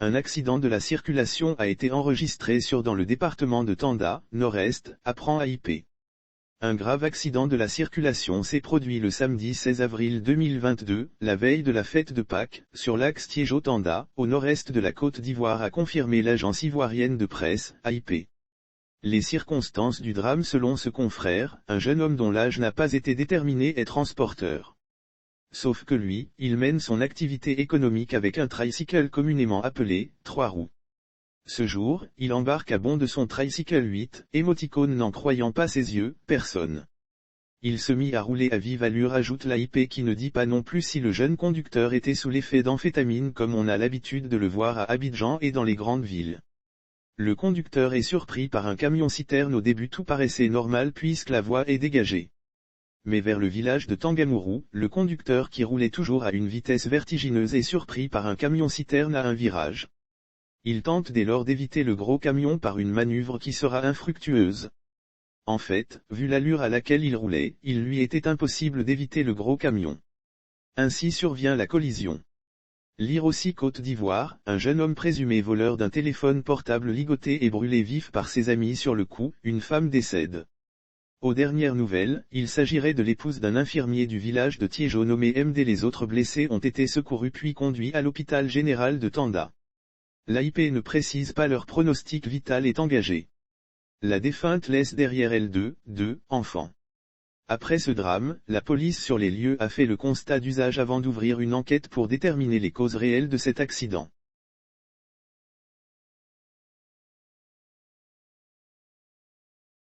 Un accident de la circulation a été enregistré dans le département de Tanda, Nord-Est, apprend AIP. Un grave accident de la circulation s'est produit le samedi 16 avril 2022, la veille de la fête de Pâques, sur l'axe Tiéjo-Tanda, au nord-est de la Côte d'Ivoire, a confirmé l'agence ivoirienne de presse, AIP. Les circonstances du drame selon ce confrère, un jeune homme dont l'âge n'a pas été déterminé est transporteur. Sauf que lui, il mène son activité économique avec un tricycle communément appelé « 3 roues ». Ce jour, il embarque à bord de son tricycle 8, émoticône n'en croyant pas ses yeux, personne. Il se mit à rouler à vive allure, ajoute l'AIP, qui ne dit pas non plus si le jeune conducteur était sous l'effet d'amphétamine comme on a l'habitude de le voir à Abidjan et dans les grandes villes. Le conducteur est surpris par un camion-citerne. Au début tout paraissait normal puisque la voie est dégagée. Mais vers le village de Tangamourou, le conducteur qui roulait toujours à une vitesse vertigineuse est surpris par un camion-citerne à un virage. Il tente dès lors d'éviter le gros camion par une manœuvre qui sera infructueuse. En fait, vu l'allure à laquelle il roulait, il lui était impossible d'éviter le gros camion. Ainsi survient la collision. Lire aussi Côte d'Ivoire, un jeune homme présumé voleur d'un téléphone portable ligoté et brûlé vif par ses amis sur le coup, une femme décède. Aux dernières nouvelles, il s'agirait de l'épouse d'un infirmier du village de Tiéjo nommé MD. Les autres blessés ont été secourus puis conduits à l'hôpital général de Tanda. L'AIP ne précise pas leur pronostic vital est engagé. La défunte laisse derrière elle deux enfants. Après ce drame, la police sur les lieux a fait le constat d'usage avant d'ouvrir une enquête pour déterminer les causes réelles de cet accident.